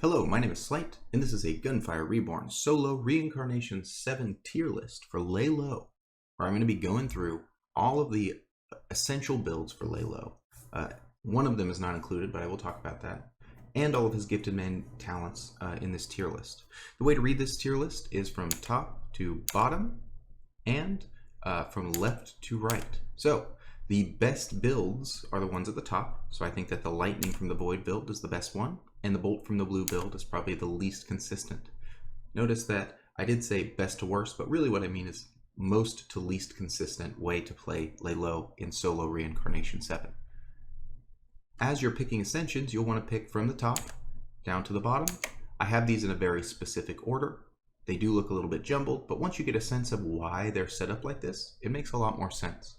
Hello, my name is Slight, and this is a Gunfire Reborn solo reincarnation 7 tier list for Lei Luo, where I'm going to be going through all of the essential builds for Lei Luo. One of them is not included, but I will talk about that, and all of his gifted man talents in this tier list. The way to read this tier list is from top to bottom, and from left to right. So, the best builds are the ones at the top, so I think that the Lightning from the Void build is the best one, and the Bolt from the Blue build is probably the least consistent. Notice that I did say best to worst, but really what I mean is most to least consistent way to play Lei Luo in solo reincarnation 7. As you're picking Ascensions, you'll want to pick from the top down to the bottom. I have these in a very specific order. They do look a little bit jumbled, but once you get a sense of why they're set up like this, it makes a lot more sense.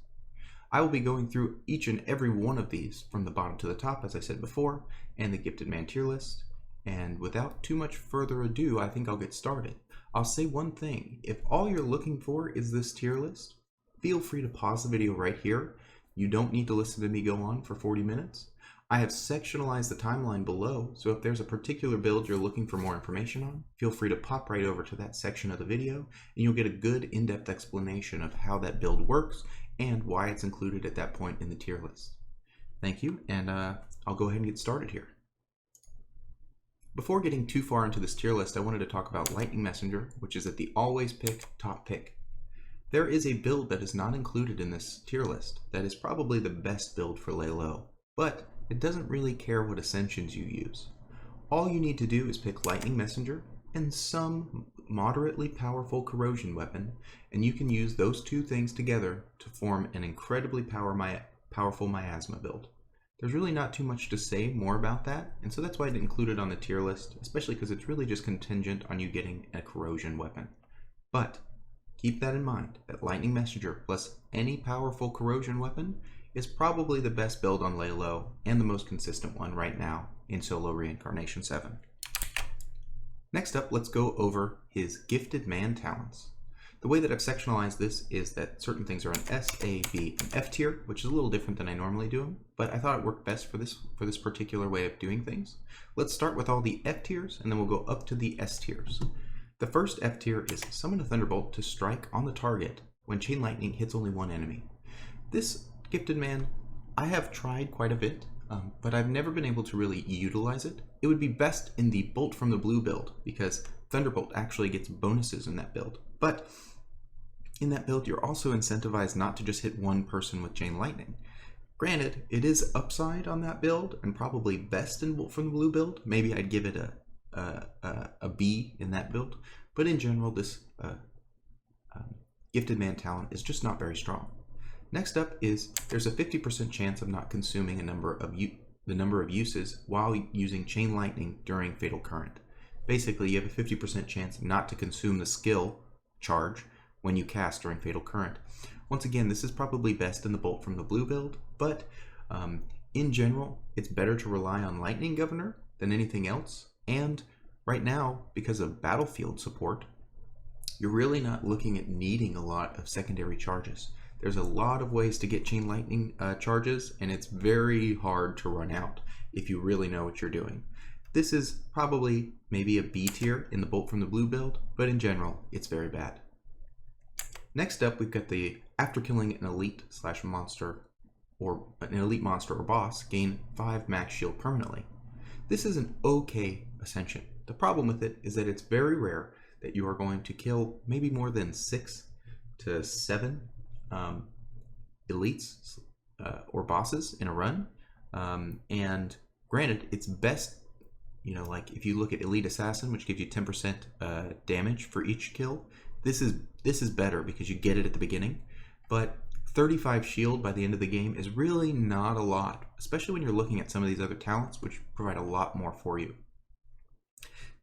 I will be going through each and every one of these from the bottom to the top, as I said before, and the Gifted Man tier list. And without too much further ado, I think I'll get started. I'll say one thing. If all you're looking for is this tier list, feel free to pause the video right here. You don't need to listen to me go on for 40 minutes. I have sectionalized the timeline below, so if there's a particular build you're looking for more information on, feel free to pop right over to that section of the video, and you'll get a good in-depth explanation of how that build works and why it's included at that point in the tier list. Thank you, and I'll go ahead and get started here. Before getting too far into this tier list, I wanted to talk about Lightning Messenger, which is at the always pick, top pick. There is a build that is not included in this tier list that is probably the best build for Lei Luo, but it doesn't really care what Ascensions you use. All you need to do is pick Lightning Messenger and some moderately powerful corrosion weapon, and you can use those two things together to form an incredibly powerful miasma build. There's really not too much to say more about that, and so that's why I didn't include it on the tier list, especially because it's really just contingent on you getting a corrosion weapon. But keep that in mind, that Lightning Messenger plus any powerful corrosion weapon is probably the best build on Lei Luo and the most consistent one right now in solo reincarnation 7. Next up, let's go over his gifted man talents. The way that I've sectionalized this is that certain things are an S, A, B, and F tier, which is a little different than I normally do them, but I thought it worked best for this particular way of doing things. Let's start with all the F tiers, and then we'll go up to the S tiers. The first F tier is summon a Thunderbolt to strike on the target when Chain Lightning hits only one enemy. This gifted man, I have tried quite a bit, but I've never been able to really utilize it. It would be best in the Bolt from the Blue build, because Thunderbolt actually gets bonuses in that build. But in that build, you're also incentivized not to just hit one person with Chain Lightning. Granted, it is upside on that build, and probably best in Bolt from the Blue build. Maybe I'd give it a B in that build. But in general, this gifted man talent is just not very strong. Next up is there's a 50% chance of not consuming the number of uses while using Chain Lightning during Fatal Current. Basically, you have a 50% chance not to consume the skill charge when you cast during Fatal Current. Once again, this is probably best in the Bolt from the Blue build, but in general, it's better to rely on Lightning Governor than anything else. And right now, because of battlefield support, you're really not looking at needing a lot of secondary charges. There's a lot of ways to get Chain Lightning charges, and it's very hard to run out if you really know what you're doing. This is probably maybe a B tier in the Bolt from the Blue build, but in general, it's very bad. Next up, we've got the after killing an elite monster or boss, gain 5 max shield permanently. This is an okay Ascension. The problem with it is that it's very rare that you are going to kill maybe more than 6 to 7 elites or bosses in a run, and granted, it's best, like if you look at Elite Assassin, which gives you 10% damage for each kill, this is better because you get it at the beginning, but 35 shield by the end of the game is really not a lot, especially when you're looking at some of these other talents which provide a lot more for you.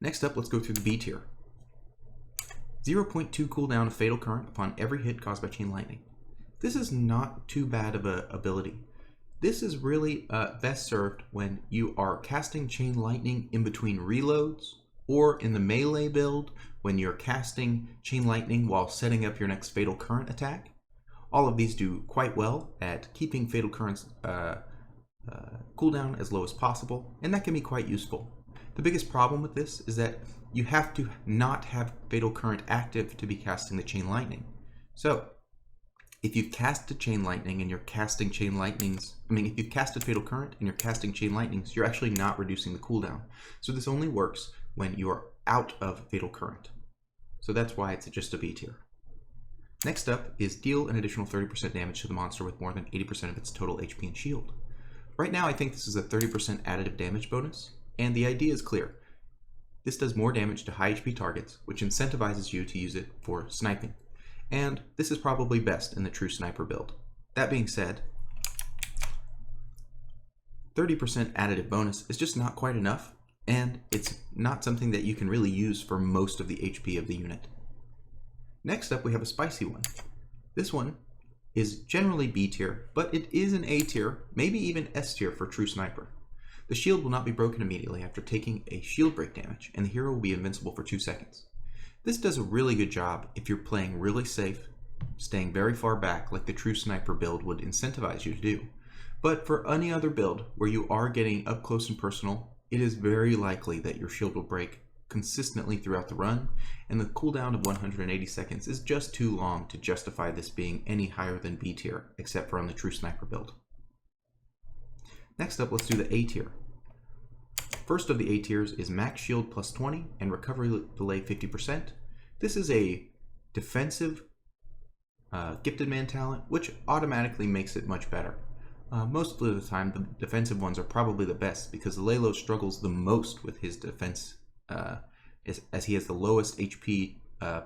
Next up, let's go through the B tier. 0.2 cooldown of Fatal Current upon every hit caused by Chain Lightning. This is not too bad of an ability. This is really best served when you are casting Chain Lightning in between reloads, or in the melee build when you're casting Chain Lightning while setting up your next Fatal Current attack. All of these do quite well at keeping Fatal Current's cooldown as low as possible, and that can be quite useful. The biggest problem with this is that you have to not have Fatal Current active to be casting the Chain Lightning. So, if you've casted Chain Lightning and you're casting Chain Lightnings, if you've casted Fatal Current and you're casting Chain Lightnings, you're actually not reducing the cooldown. So this only works when you are out of Fatal Current. So that's why it's just a B tier. Next up is deal an additional 30% damage to the monster with more than 80% of its total HP and shield. Right now I think this is a 30% additive damage bonus, and the idea is clear. This does more damage to high HP targets, which incentivizes you to use it for sniping. And this is probably best in the true sniper build. That being said, 30% additive bonus is just not quite enough, and it's not something that you can really use for most of the HP of the unit. Next up we have a spicy one. This one is generally B tier, but it is an A tier, maybe even S tier for true sniper. The shield will not be broken immediately after taking a shield break damage, and the hero will be invincible for 2 seconds. This does a really good job if you're playing really safe, staying very far back like the true sniper build would incentivize you to do. But for any other build where you are getting up close and personal, it is very likely that your shield will break consistently throughout the run, and the cooldown of 180 seconds is just too long to justify this being any higher than B tier, except for on the true sniper build. Next up, let's do the A tier. First of the A tiers is max shield plus 20 and recovery delay 50%. This is a defensive gifted man talent, which automatically makes it much better. Most of the time, the defensive ones are probably the best because Lei Luo struggles the most with his defense, as he has the lowest HP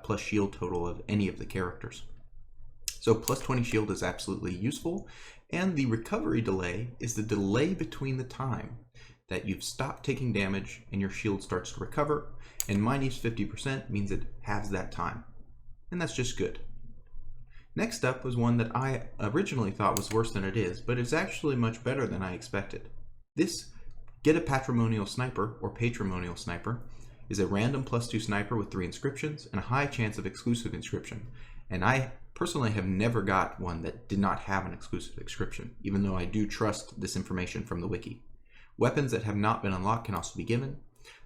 plus shield total of any of the characters. So plus 20 shield is absolutely useful, and the recovery delay is the delay between the time that you've stopped taking damage and your shield starts to recover, and minus 50% means it halves that time. And that's just good. Next up was one that I originally thought was worse than it is, but it's actually much better than I expected. This Get a Patrimonial Sniper, or Patrimonial Sniper, is a random +2 sniper with 3 inscriptions and a high chance of exclusive inscription. And I personally have never got one that did not have an exclusive inscription, even though I do trust this information from the wiki. Weapons that have not been unlocked can also be given.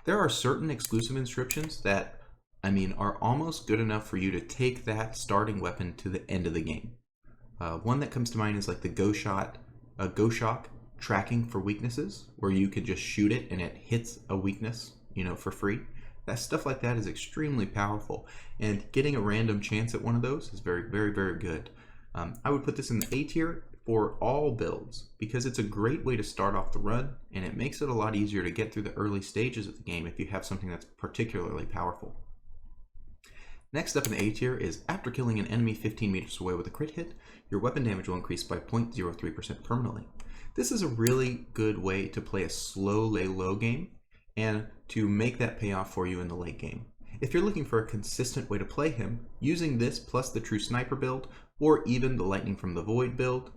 There are certain exclusive inscriptions that, are almost good enough for you to take that starting weapon to the end of the game. One that comes to mind is like the Go Shock tracking for weaknesses, where you could just shoot it and it hits a weakness, for free. That stuff like that is extremely powerful, and getting a random chance at one of those is very, very, very good. I would put this in the A tier for all builds because it's a great way to start off the run, and it makes it a lot easier to get through the early stages of the game if you have something that's particularly powerful. Next up in the A tier is after killing an enemy 15 meters away with a crit hit, your weapon damage will increase by 0.03% permanently. This is a really good way to play a slow Lei Luo game and to make that pay off for you in the late game. If you're looking for a consistent way to play him, using this plus the true sniper build, or even the lightning from the void build,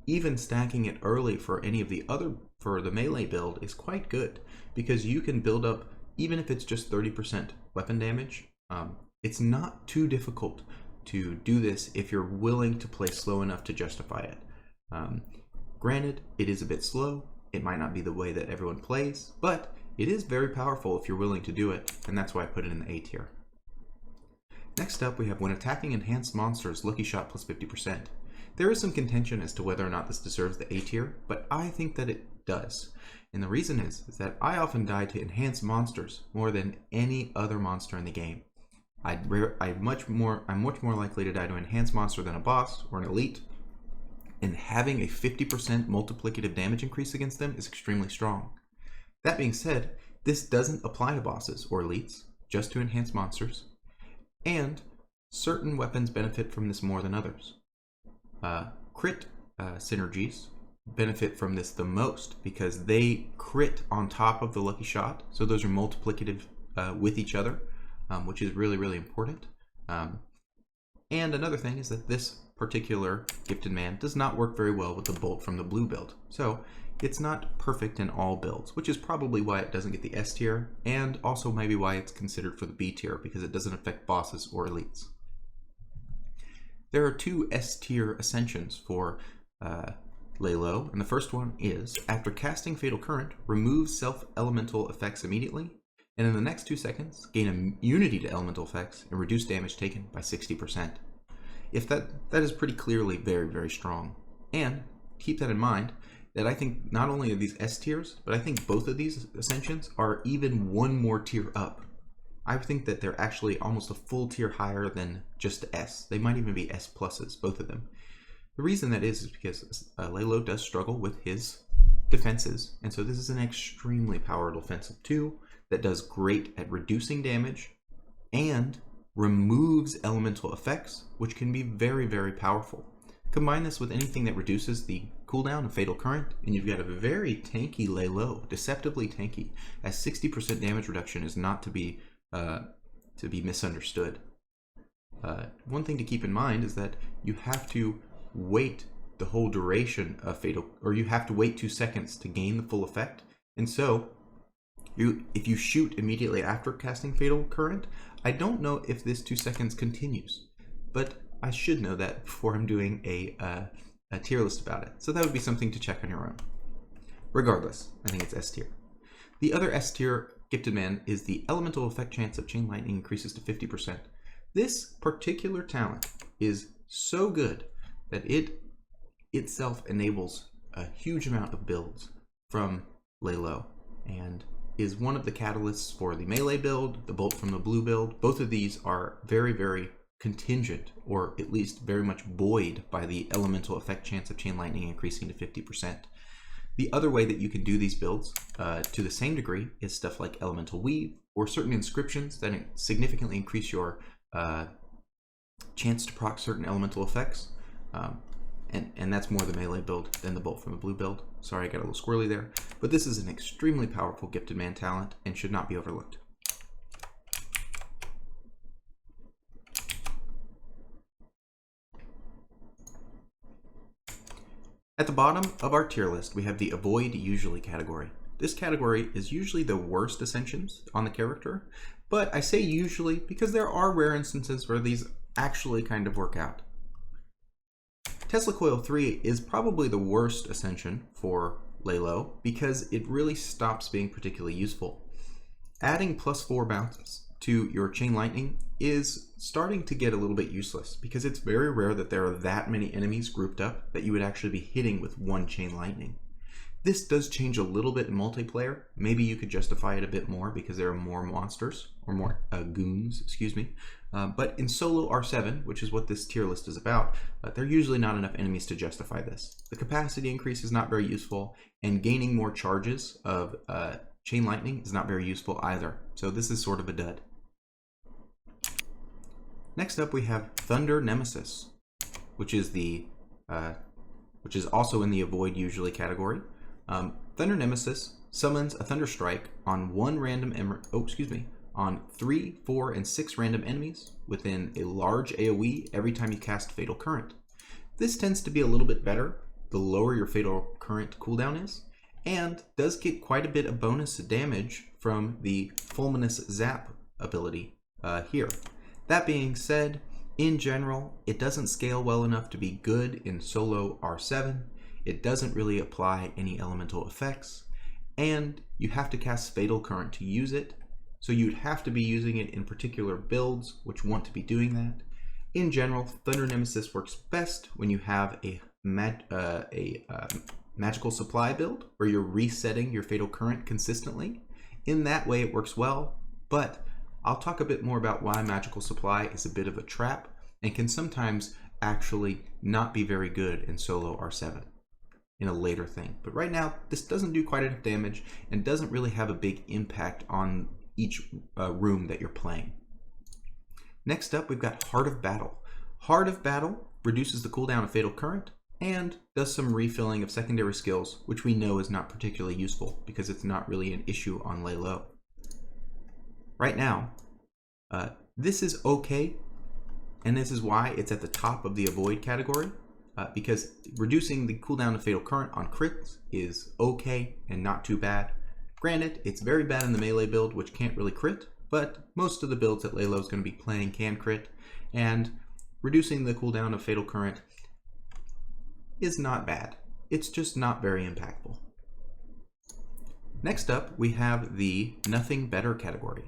even stacking it early for any of the other, for the melee build, is quite good because you can build up, even if it's just 30% weapon damage. It's not too difficult to do this if you're willing to play slow enough to justify it. Granted, it is a bit slow. It might not be the way that everyone plays, but it is very powerful if you're willing to do it, and that's why I put it in the A tier. Next up, we have when attacking enhanced monsters, lucky shot plus 50%. There is some contention as to whether or not this deserves the A tier, but I think that it does. And the reason is that I often die to enhanced monsters more than any other monster in the game. I'm much more likely to die to an enhanced monster than a boss or an elite, and having a 50% multiplicative damage increase against them is extremely strong. That being said, this doesn't apply to bosses or elites, just to enhanced monsters, and certain weapons benefit from this more than others. Crit synergies benefit from this the most because they crit on top of the lucky shot, so those are multiplicative with each other, which is really, really important. And another thing is that this particular gifted man does not work very well with the bolt from the blue build, so it's not perfect in all builds, which is probably why it doesn't get the S tier, and also maybe why it's considered for the B tier, because it doesn't affect bosses or elites. There are 2 S tier ascensions for Lay Low, and the first one is, after casting Fatal Current, remove self-elemental effects immediately, and in the next 2 seconds, gain immunity to elemental effects and reduce damage taken by 60%. If that is pretty clearly very, very strong. And keep that in mind, that I think not only are these S tiers, but I think both of these Ascensions are even one more tier up. I think that they're actually almost a full tier higher than just S. They might even be S pluses, both of them. The reason that is because Lay Low does struggle with his defenses, and so this is an extremely powerful defensive 2 that does great at reducing damage and removes elemental effects, which can be very, very powerful. Combine this with anything that reduces the cooldown of Fatal Current, and you've got a very tanky Lay Low, deceptively tanky, as 60% damage reduction is not to be misunderstood. One thing to keep in mind is that you have to wait the whole duration of Fatal, or you have to wait 2 seconds to gain the full effect, and so if you shoot immediately after casting Fatal Current, I don't know if this 2 seconds continues, but I should know that before I'm doing a tier list about it. So that would be something to check on your own. Regardless, I think it's S tier. The other S tier gifted man is the elemental effect chance of Chain Lightning increases to 50%. This particular talent is so good that it itself enables a huge amount of builds from Lay Low, and is one of the catalysts for the melee build, the bolt from the blue build. Both of these are very, very contingent, or at least very much buoyed by the elemental effect chance of Chain Lightning increasing to 50%. The other way that you can do these builds to the same degree is stuff like Elemental Weave, or certain inscriptions that significantly increase your chance to proc certain elemental effects. And that's more the melee build than the bolt from the blue build. Sorry, I got a little squirrely there. But this is an extremely powerful gifted man talent and should not be overlooked. At the bottom of our tier list, we have the Avoid Usually category. This category is usually the worst Ascensions on the character, but I say usually because there are rare instances where these actually kind of work out. Tesla Coil 3 is probably the worst Ascension for Lay Low because it really stops being particularly useful. Adding +4 bounces to your Chain Lightning is starting to get a little bit useless because it's very rare that there are that many enemies grouped up that you would actually be hitting with one Chain Lightning. This does change a little bit in multiplayer. Maybe you could justify it a bit more because there are more monsters, or more goons, excuse me. But in solo R7, which is what this tier list is about, there are usually not enough enemies to justify this. The capacity increase is not very useful, and gaining more charges of Chain Lightning is not very useful either. So this is sort of a dud. Next up we have Thunder Nemesis, which is also in the Avoid Usually category. Thunder Nemesis summons a Thunder Strike on on 3, 4, and 6 random enemies within a large AoE every time you cast Fatal Current. This tends to be a little bit better the lower your Fatal Current cooldown is, and does get quite a bit of bonus damage from the Fulminous Zap ability here. That being said, in general, it doesn't scale well enough to be good in solo R7. It doesn't really apply any elemental effects, and you have to cast Fatal Current to use it, so you'd have to be using it in particular builds which want to be doing that. In general, Thunder Nemesis works best when you have a magical supply build where you're resetting your Fatal Current consistently. In that way it works well, but I'll talk a bit more about why magical supply is a bit of a trap and can sometimes actually not be very good in solo R7 in a later thing. But right now, this doesn't do quite enough damage and doesn't really have a big impact on each room that you're playing. Next up, we've got Heart of Battle. Heart of Battle reduces the cooldown of Fatal Current and does some refilling of secondary skills, which we know is not particularly useful because it's not really an issue on Lay Low. Right now, this is okay, and this is why it's at the top of the Avoid category, because reducing the cooldown of Fatal Current on crits is okay and not too bad. Granted, it's very bad in the melee build, which can't really crit, but most of the builds that Lay Low is going to be playing can crit, and reducing the cooldown of Fatal Current is not bad. it's just not very impactful. Next up, we have the nothing better category.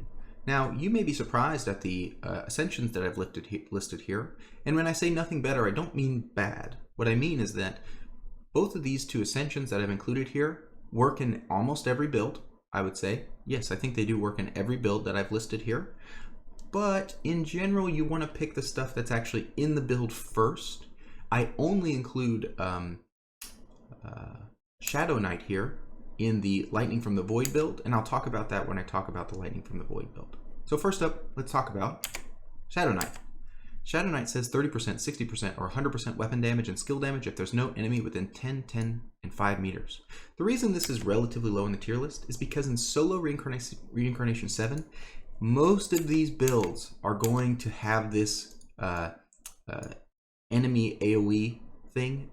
Now, you may be surprised at the ascensions that I've listed here, and when I say nothing better, I don't mean bad. What I mean is that both of these two ascensions that I've included here work in almost every build, I would say. Yes, I think they do work in every build that I've listed here, but in general, you want to pick the stuff that's actually in the build first. I only include Shadow Knight here in the Lightning from the Void build, and I'll talk about that when I talk about the Lightning from the Void build. So first up, let's talk about Shadow Knight. Shadow Knight says 30%, 60%, or 100% weapon damage and skill damage if there's no enemy within 10, 10, and 5 meters. The reason this is relatively low in the tier list is because in Solo Reincarnation 7, most of these builds are going to have this enemy AoE thing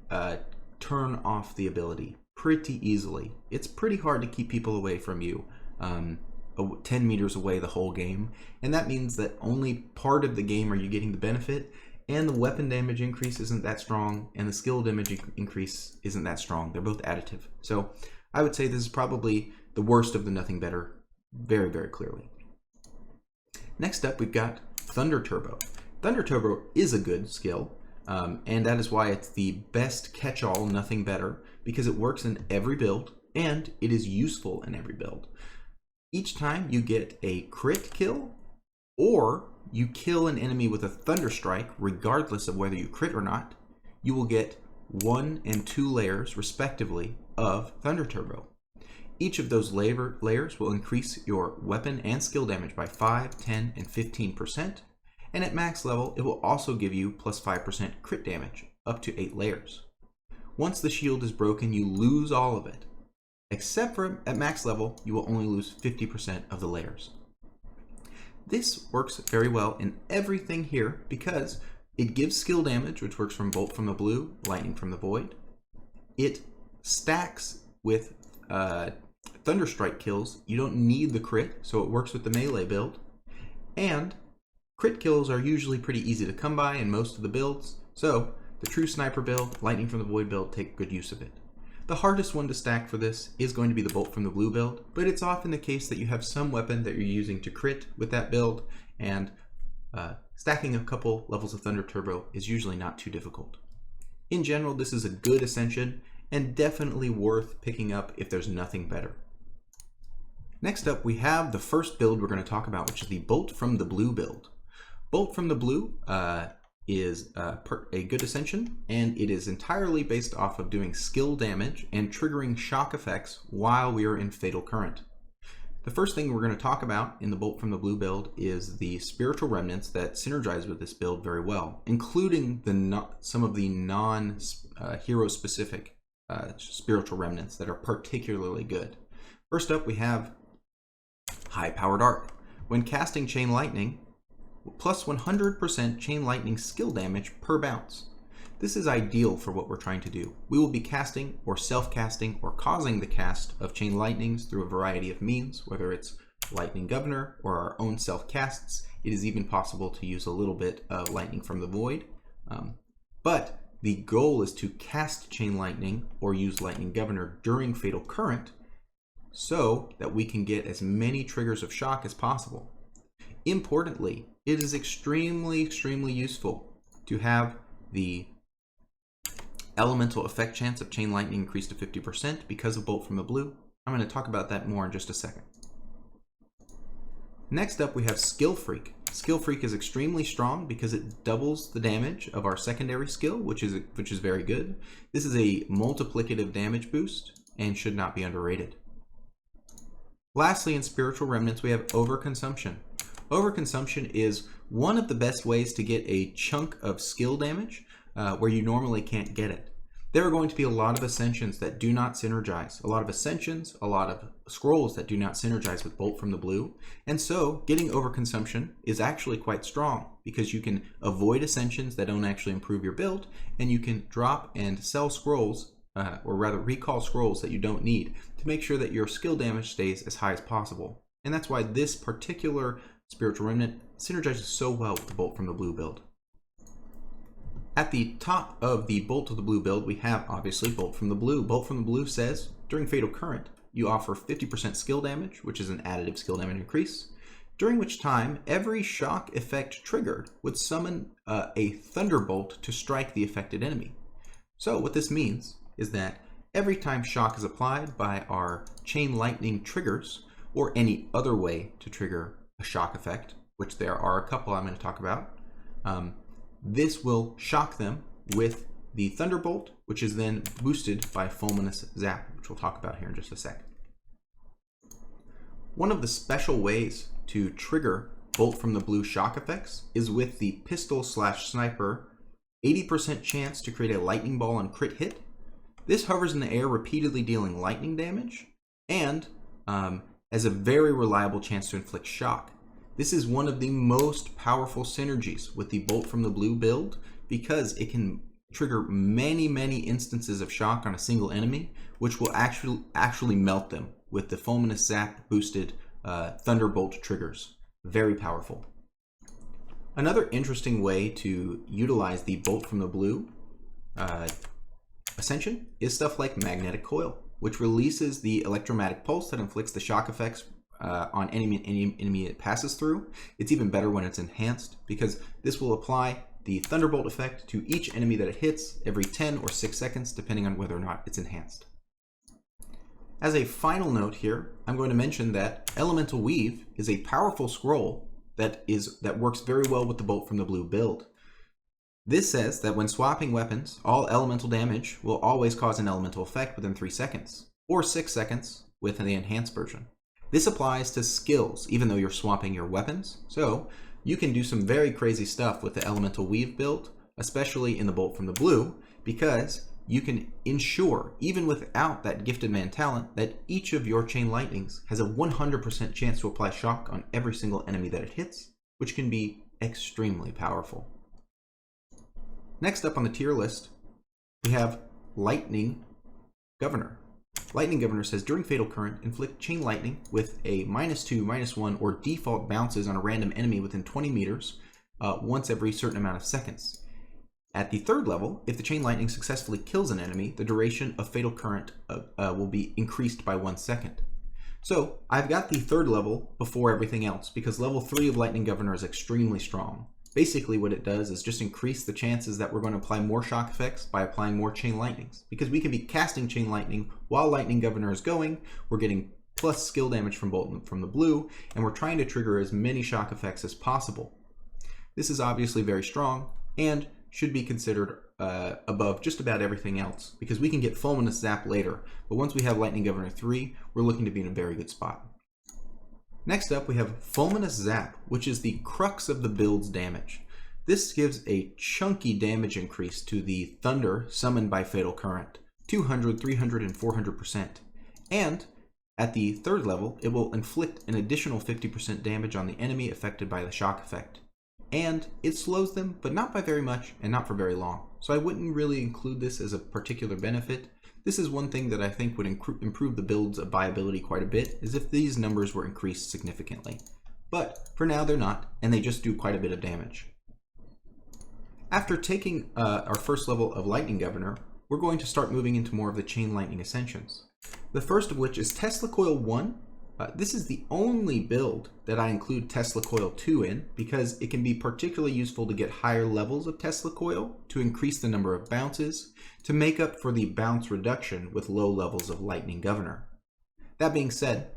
turn off the ability pretty easily. It's pretty hard to keep people away from you 10 meters away the whole game, and that means that only part of the game are you getting the benefit, and the weapon damage increase isn't that strong, and the skill damage increase isn't that strong. They're both additive. So I would say this is probably the worst of the nothing better, very, very clearly. Next up, we've got Thunder Turbo. Thunder Turbo is a good skill, and that is why it's the best catch-all nothing better, because it works in every build, and it is useful in every build. Each time you get a crit kill, or you kill an enemy with a Thunder Strike, regardless of whether you crit or not, you will get 1 and 2 layers, respectively, of Thunder Turbo. Each of those layers will increase your weapon and skill damage by 5, 10, and 15%, and at max level, it will also give you plus 5% crit damage, up to 8 layers. Once the shield is broken, you lose all of it. Except for at max level, you will only lose 50% of the layers. This works very well in everything here because it gives skill damage, which works from Bolt from the Blue, Lightning from the Void. It stacks with Thunder Strike kills. You don't need the crit, so it works with the melee build. And crit kills are usually pretty easy to come by in most of the builds, so the true sniper build, Lightning from the Void build, take good use of it. The hardest one to stack for this is going to be the Bolt from the Blue build, but it's often the case that you have some weapon that you're using to crit with that build, and stacking a couple levels of Thunder Turbo is usually not too difficult. In general, this is a good Ascension, and definitely worth picking up if there's nothing better. Next up, we have the first build we're going to talk about, which is the Bolt from the Blue build. Bolt from the Blue is a good Ascension, and it is entirely based off of doing skill damage and triggering shock effects while we are in Fatal Current. The first thing we're going to talk about in the Bolt from the Blue build is the spiritual remnants that synergize with this build very well, including some of the non-hero specific spiritual remnants that are particularly good. First up, we have High Powered Arc. When casting Chain Lightning, plus 100% Chain Lightning skill damage per bounce. This is ideal for what we're trying to do. We will be casting or self-casting or causing the cast of Chain Lightnings through a variety of means, whether it's Lightning Governor or our own self-casts. It is even possible to use a little bit of Lightning from the Void. But the goal is to cast Chain Lightning or use Lightning Governor during Fatal Current so that we can get as many triggers of shock as possible. Importantly, it is extremely useful to have the elemental effect chance of Chain Lightning increased to 50% because of Bolt from the Blue. I'm going to talk about that more in just a second. Next up, we have Skill Freak. Skill Freak is extremely strong because it doubles the damage of our secondary skill, which is very good. This is a multiplicative damage boost and should not be underrated. Lastly, in Spiritual Remnants, we have Overconsumption. Overconsumption is one of the best ways to get a chunk of skill damage where you normally can't get it. There are going to be a lot of Ascensions that do not synergize. A lot of Ascensions, a lot of scrolls that do not synergize with Bolt from the Blue. And so getting Overconsumption is actually quite strong because you can avoid Ascensions that don't actually improve your build, and you can drop and sell scrolls, or rather recall scrolls that you don't need to make sure that your skill damage stays as high as possible. And that's why this particular Spiritual Remnant synergizes so well with the Bolt from the Blue build. At the top of the Bolt of the Blue build, we have obviously Bolt from the Blue. Bolt from the Blue says, during Fatal Current, you offer 50% skill damage, which is an additive skill damage increase, during which time every shock effect triggered would summon a Thunderbolt to strike the affected enemy. So what this means is that every time shock is applied by our chain lightning triggers, or any other way to trigger a shock effect, which there are a couple I'm going to talk about, this will shock them with the Thunderbolt, which is then boosted by Fulminous Zap, which we'll talk about here in just a sec. One of the special ways to trigger Bolt from the Blue shock effects is with the Pistol/Sniper 80% chance to create a lightning ball on crit hit. This hovers in the air, repeatedly dealing lightning damage, and has a very reliable chance to inflict shock. This is one of the most powerful synergies with the Bolt from the Blue build because it can trigger many instances of shock on a single enemy, which will actually melt them with the Fulminous Zap boosted Thunderbolt triggers. Very powerful. Another interesting way to utilize the Bolt from the Blue Ascension is stuff like Magnetic Coil, which releases the electromagnetic pulse that inflicts the shock effects on any enemy it passes through. It's even better when it's enhanced because this will apply the Thunderbolt effect to each enemy that it hits every 10 or 6 seconds, depending on whether or not it's enhanced. As a final note here, I'm going to mention that Elemental Weave is a powerful scroll that works very well with the Bolt from the Blue build. This says that when swapping weapons, all elemental damage will always cause an elemental effect within 3 seconds, or 6 seconds with the enhanced version. This applies to skills, even though you're swapping your weapons, so you can do some very crazy stuff with the Elemental Weave build, especially in the Bolt from the Blue, because you can ensure, even without that Gifted Man talent, that each of your Chain Lightnings has a 100% chance to apply shock on every single enemy that it hits, which can be extremely powerful. Next up on the tier list, we have Lightning Governor. Lightning Governor says, during Fatal Current, inflict Chain Lightning with a -2, -1, or default bounces on a random enemy within 20 meters once every certain amount of seconds. At the 3rd level, if the Chain Lightning successfully kills an enemy, the duration of Fatal Current will be increased by 1 second. So I've got the 3rd level before everything else because level 3 of Lightning Governor is extremely strong. Basically what it does is just increase the chances that we're going to apply more shock effects by applying more Chain Lightnings. Because we can be casting Chain Lightning while Lightning Governor is going, we're getting plus skill damage from Bolt from the Blue, and we're trying to trigger as many shock effects as possible. This is obviously very strong and should be considered above just about everything else because we can get Fulminous Zap later, but once we have Lightning Governor 3, we're looking to be in a very good spot. Next up, we have Fulminous Zap, which is the crux of the build's damage. This gives a chunky damage increase to the Thunder summoned by Fatal Current, 200, 300, and 400%. And at the 3rd level, it will inflict an additional 50% damage on the enemy affected by the shock effect. And it slows them, but not by very much and not for very long. So I wouldn't really include this as a particular benefit. This is one thing that I think would improve the build's viability quite a bit, is if these numbers were increased significantly. But for now they're not, and they just do quite a bit of damage. After taking our 1st level of Lightning Governor, we're going to start moving into more of the Chain Lightning Ascensions. The first of which is Tesla Coil 1. This is the only build that I include Tesla Coil 2 in because it can be particularly useful to get higher levels of Tesla Coil to increase the number of bounces to make up for the bounce reduction with low levels of Lightning Governor. That being said,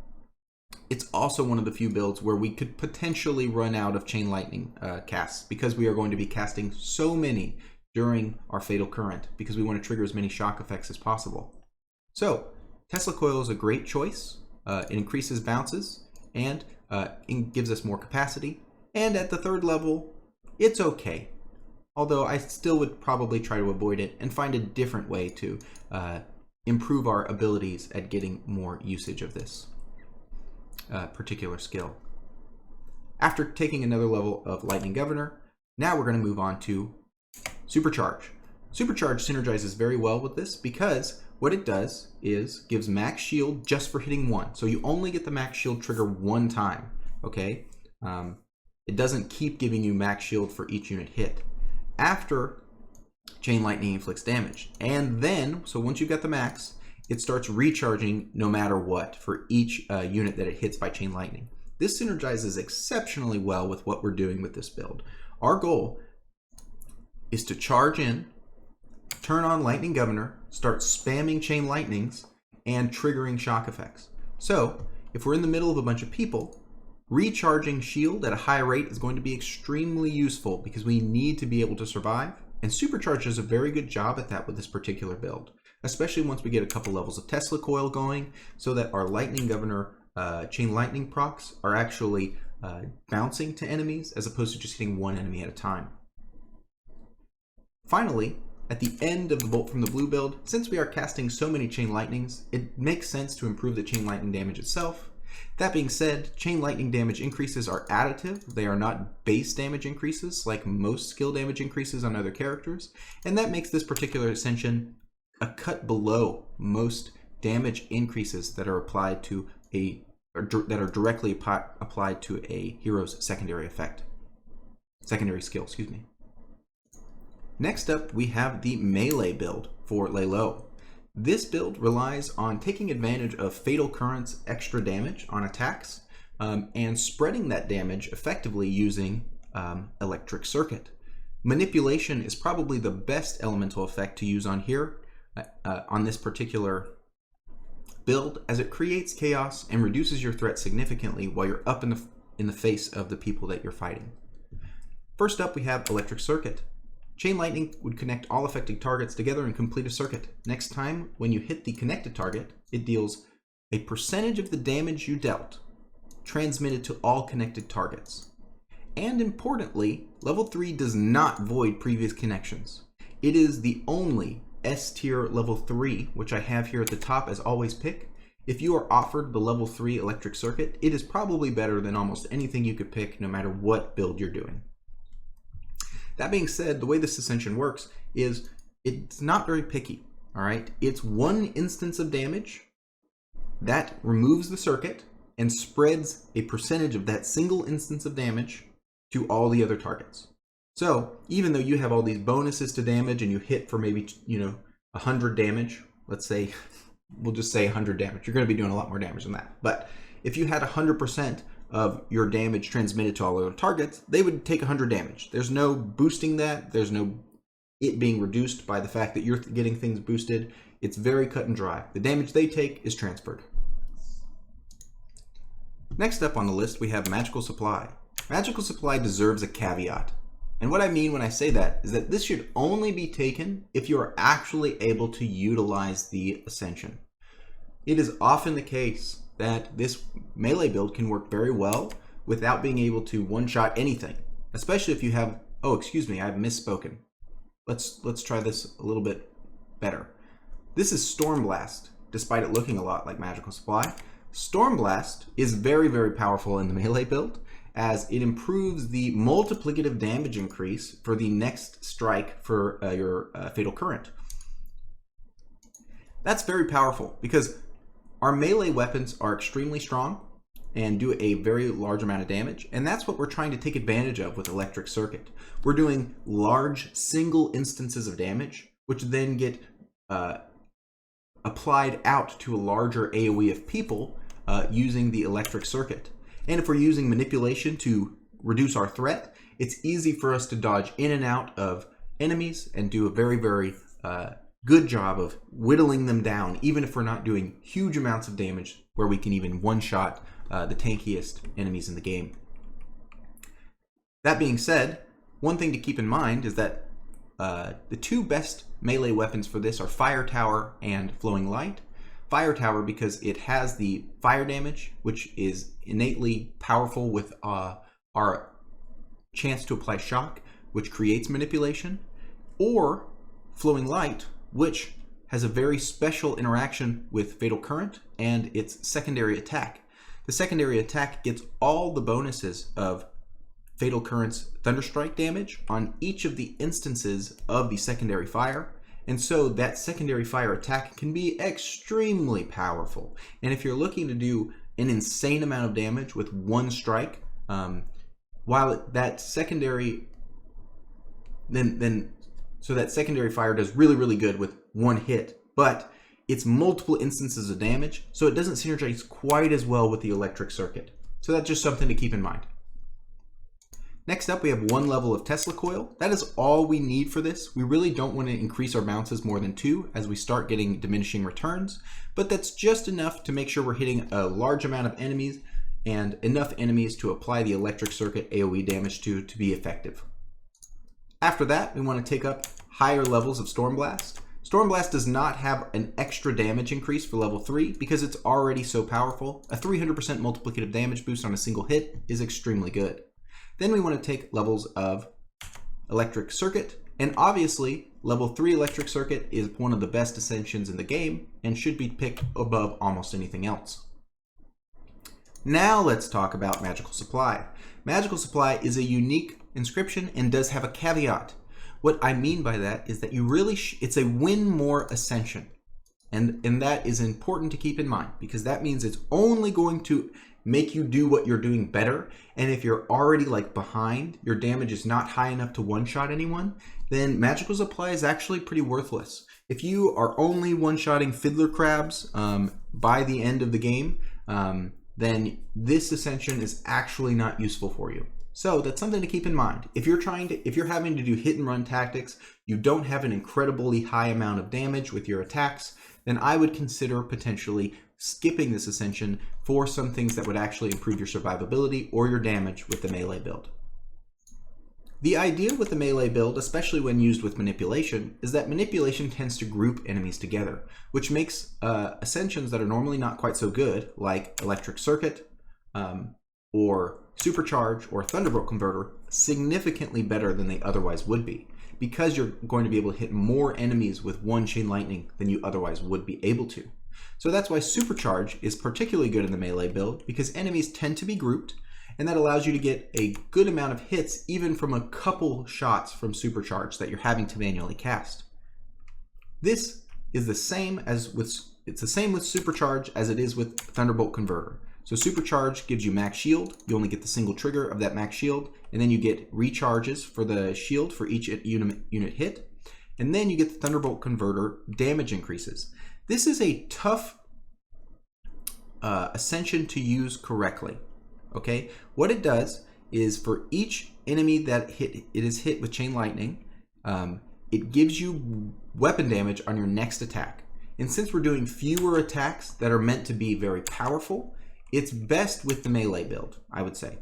it's also one of the few builds where we could potentially run out of Chain Lightning casts because we are going to be casting so many during our Fatal Current because we want to trigger as many shock effects as possible. So Tesla Coil is a great choice. It increases bounces and it gives us more capacity. And at the 3rd level, it's okay. Although I still would probably try to avoid it and find a different way to improve our abilities at getting more usage of this particular skill. After taking another level of Lightning Governor, now we're going to move on to Supercharge. Supercharge synergizes very well with this because what it does is gives max shield just for hitting 1. So you only get the max shield trigger 1 time, okay? It doesn't keep giving you max shield for each unit hit. After chain lightning inflicts damage. And then, so once you've got the max, it starts recharging no matter what for each unit that it hits by chain lightning. This synergizes exceptionally well with what we're doing with this build. Our goal is to charge in, turn on Lightning Governor, start spamming chain lightnings, and triggering shock effects. So, if we're in the middle of a bunch of people, recharging shield at a high rate is going to be extremely useful because we need to be able to survive, and Supercharge does a very good job at that with this particular build, especially once we get a couple levels of Tesla Coil going so that our Lightning Governor chain lightning procs are actually bouncing to enemies as opposed to just hitting one enemy at a time. Finally, at the end of the Bolt from the Blue build, since we are casting so many chain lightnings, it makes sense to improve the chain lightning damage itself. That being said, chain lightning damage increases are additive. They are not base damage increases like most skill damage increases on other characters, and that makes this particular Ascension a cut below most damage increases that are applied to that are directly applied to a hero's secondary skill, excuse me. Next up, we have the melee build for Lei Luo. This build relies on taking advantage of Fatal Current's extra damage on attacks and spreading that damage effectively using Electric Circuit. Manipulation is probably the best elemental effect to use on here, on this particular build, as it creates chaos and reduces your threat significantly while you're up in the face of the people that you're fighting. First up, we have Electric Circuit. Chain Lightning would connect all affected targets together and complete a circuit. Next time, when you hit the connected target, it deals a percentage of the damage you dealt, transmitted to all connected targets. And importantly, level 3 does not void previous connections. It is the only S tier level 3, which I have here at the top as always pick. If you are offered the level 3 Electric Circuit, it is probably better than almost anything you could pick no matter what build you're doing. That being said, the way this Ascension works is it's not very picky, all right? It's one instance of damage that removes the circuit and spreads a percentage of that single instance of damage to all the other targets. So even though you have all these bonuses to damage and you hit for maybe, 100 damage, let's say, we'll just say 100 damage. You're going to be doing a lot more damage than that. But if you had 100% of your damage transmitted to all other targets, they would take 100 damage. There's no boosting that. There's no it being reduced by the fact that you're getting things boosted. It's very cut and dry. The damage they take is transferred. Next up on the list, we have Magical Supply. Magical Supply deserves a caveat. And what I mean when I say that is that this should only be taken if you are actually able to utilize the Ascension. It is often the case that this melee build can work very well without being able to one-shot anything, especially if you have, oh, excuse me, I've misspoken. Let's try this a little bit better. This is Stormblast, despite it looking a lot like Magical Supply. Stormblast is very, very powerful in the melee build, as it improves the multiplicative damage increase for the next strike for your Fatal Current. That's very powerful because our melee weapons are extremely strong and do a very large amount of damage, and that's what we're trying to take advantage of with Electric Circuit. We're doing large single instances of damage, which then get applied out to a larger AoE of people using the Electric Circuit. And if we're using manipulation to reduce our threat, it's easy for us to dodge in and out of enemies and do a very, very good job of whittling them down, even if we're not doing huge amounts of damage where we can even one-shot the tankiest enemies in the game. That being said, one thing to keep in mind is that the two best melee weapons for this are Fire Tower and Flowing Light. Fire Tower because it has the fire damage, which is innately powerful with our chance to apply shock, which creates manipulation, or Flowing Light, which has a very special interaction with Fatal Current and its secondary attack. The secondary attack gets all the bonuses of Fatal Current's Thunderstrike damage on each of the instances of the secondary fire, and so that secondary fire attack can be extremely powerful. And if you're looking to do an insane amount of damage with one strike, while that secondary, then So that secondary fire does really, really good with one hit, but it's multiple instances of damage, so it doesn't synergize quite as well with the electric circuit. So that's just something to keep in mind. Next up, we have 1 level of Tesla coil. That is all we need for this. We really don't want to increase our bounces more than 2 as we start getting diminishing returns, but that's just enough to make sure we're hitting a large amount of enemies and enough enemies to apply the electric circuit AoE damage to be effective. After that, we want to take up higher levels of Stormblast. Stormblast does not have an extra damage increase for level 3 because it's already so powerful. A 300% multiplicative damage boost on a single hit is extremely good. Then we want to take levels of Electric Circuit, and obviously level 3 Electric Circuit is one of the best Ascensions in the game and should be picked above almost anything else. Now let's talk about Magical Supply. Magical Supply is a unique inscription and does have a caveat. What I mean by that is that you really it's a win more Ascension, and that is important to keep in mind because that means it's only going to make you do what you're doing better, and if you're already like behind, your damage is not high enough to one-shot anyone, then Magical Supply is actually pretty worthless. If you are only one-shotting Fiddler Crabs by the end of the game, then this Ascension is actually not useful for you. So that's something to keep in mind. If you're having to do hit and run tactics, you don't have an incredibly high amount of damage with your attacks, then I would consider potentially skipping this Ascension for some things that would actually improve your survivability or your damage with the melee build. The idea with the melee build, especially when used with manipulation, is that manipulation tends to group enemies together, which makes Ascensions that are normally not quite so good, like Electric Circuit, or Supercharge, or Thunderbolt Converter, significantly better than they otherwise would be, because you're going to be able to hit more enemies with one Chain Lightning than you otherwise would be able to. So that's why Supercharge is particularly good in the melee build, because enemies tend to be grouped, and that allows you to get a good amount of hits even from a couple shots from Supercharge that you're having to manually cast. This is the same as with Supercharge as it is with Thunderbolt Converter. So Supercharge gives you max shield, you only get the single trigger of that max shield, and then you get recharges for the shield for each unit hit, and then you get the Thunderbolt Converter damage increases. This is a tough Ascension to use correctly. Okay, what it does is for each enemy that it is hit with Chain Lightning, it gives you weapon damage on your next attack. And since we're doing fewer attacks that are meant to be very powerful, it's best with the melee build, I would say.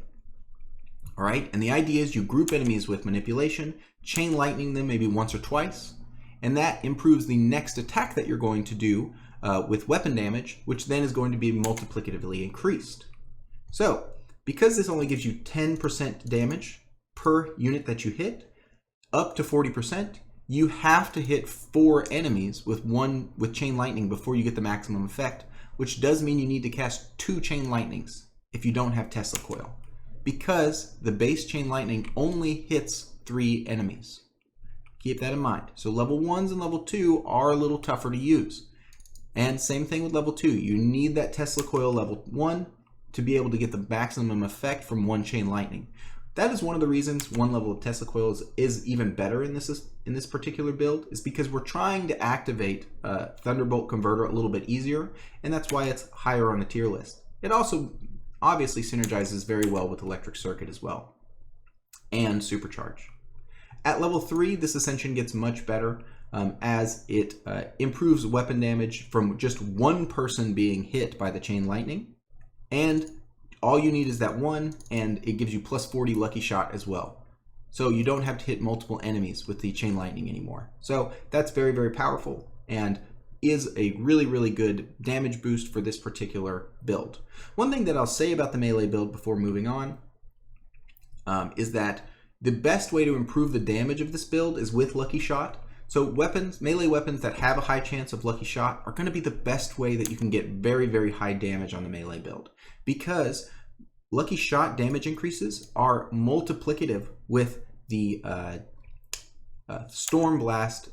All right, and the idea is you group enemies with manipulation, Chain Lightning them maybe once or twice, and that improves the next attack that you're going to do with weapon damage, which then is going to be multiplicatively increased. So, because this only gives you 10% damage per unit that you hit, up to 40%, you have to hit 4 enemies with Chain Lightning before you get the maximum effect, which does mean you need to cast 2 Chain Lightnings if you don't have Tesla Coil, because the base Chain Lightning only hits 3 enemies. Keep that in mind. So level 1s and level 2 are a little tougher to use. And same thing with level 2. You need that Tesla Coil level 1 to be able to get the maximum effect from 1 Chain Lightning. That is one of the reasons 1 level of Tesla Coil is even better in this particular build, is because we're trying to activate Thunderbolt Converter a little bit easier, and that's why it's higher on the tier list. It also obviously synergizes very well with Electric Circuit as well, and Supercharge. At level 3, this Ascension gets much better as it improves weapon damage from just one person being hit by the Chain Lightning, and all you need is that one, and it gives you plus 40 lucky shot as well. So you don't have to hit multiple enemies with the Chain Lightning anymore. So that's very, very powerful and is a really, really good damage boost for this particular build. One thing that I'll say about the melee build before moving on is that the best way to improve the damage of this build is with Lucky Shot. So melee weapons that have a high chance of Lucky Shot are going to be the best way that you can get very, very high damage on the melee build, because Lucky Shot damage increases are multiplicative with the Storm Blast,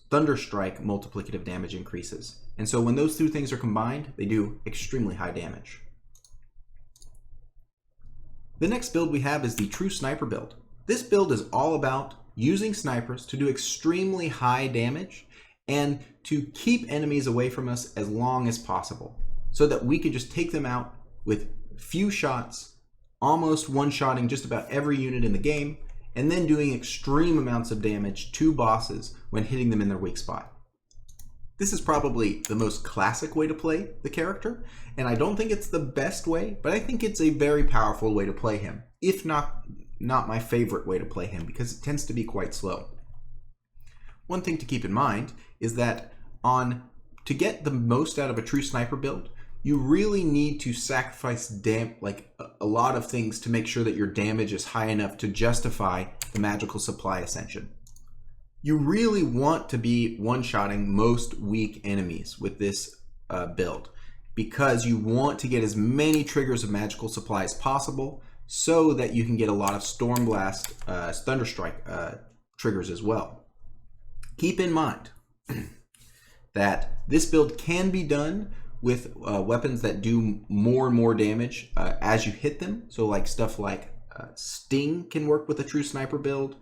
Thunderstrike multiplicative damage increases. And so when those two things are combined, they do extremely high damage. The next build we have is the True Sniper build. This build is all about using snipers to do extremely high damage and to keep enemies away from us as long as possible so that we can just take them out with few shots, almost one-shotting just about every unit in the game, and then doing extreme amounts of damage to bosses when hitting them in their weak spot. This is probably the most classic way to play the character, and I don't think it's the best way, but I think it's a very powerful way to play him, if not my favorite way to play him, because it tends to be quite slow. One thing to keep in mind is that to get the most out of a true sniper build, you really need to sacrifice a lot of things to make sure that your damage is high enough to justify the magical supply ascension. You really want to be one-shotting most weak enemies with this build, because you want to get as many triggers of magical supply as possible so that you can get a lot of Stormblast, Thunderstrike triggers as well. Keep in mind that this build can be done with weapons that do more and more damage as you hit them. So like stuff like Sting can work with a true sniper build,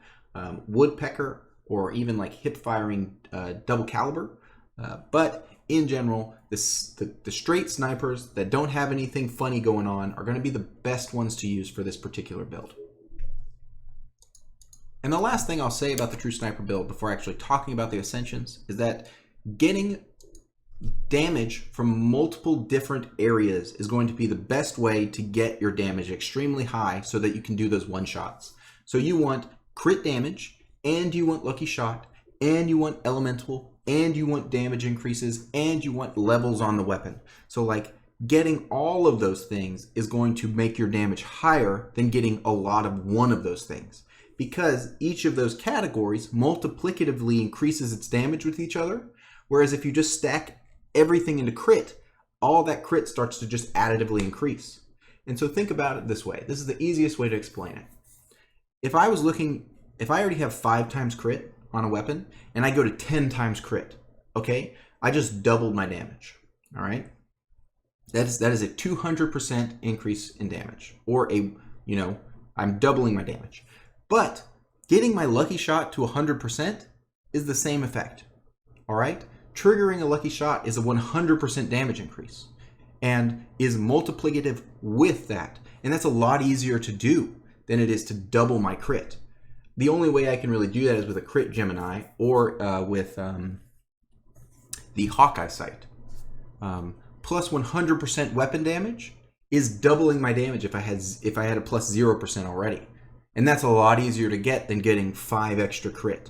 Woodpecker, or even like hip-firing double caliber. But in general, the straight snipers that don't have anything funny going on are going to be the best ones to use for this particular build. And the last thing I'll say about the true sniper build before actually talking about the ascensions is that getting damage from multiple different areas is going to be the best way to get your damage extremely high so that you can do those one-shots. So you want crit damage, and you want lucky shot, and you want elemental, and you want damage increases, and you want levels on the weapon. So like getting all of those things is going to make your damage higher than getting a lot of one of those things, because each of those categories multiplicatively increases its damage with each other. Whereas if you just stack everything into crit, all that crit starts to just additively increase. And so think about it this way. This is the easiest way to explain it. If I already have 5 times crit on a weapon and I go to 10 times crit, okay, I just doubled my damage. All right, that is a 200% increase in damage, or I'm doubling my damage. But getting my lucky shot to 100% is the same effect. All right, triggering a lucky shot is a 100% damage increase and is multiplicative with that, and that's a lot easier to do than it is to double my crit. The only way I can really do that is with a crit Gemini or with the Hawkeye sight. Plus 100% weapon damage is doubling my damage if I had a plus 0% already, and that's a lot easier to get than getting 5 extra crit.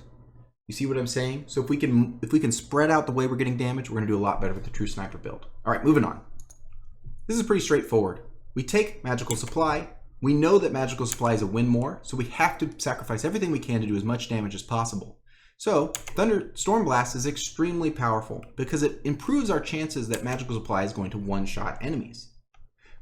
You see what I'm saying? So if we can spread out the way we're getting damage, we're going to do a lot better with the true sniper build. All right, moving on. This is pretty straightforward. We take magical supply. We know that magical supply is a win more, so we have to sacrifice everything we can to do as much damage as possible. So Stormblast is extremely powerful because it improves our chances that magical supply is going to one-shot enemies.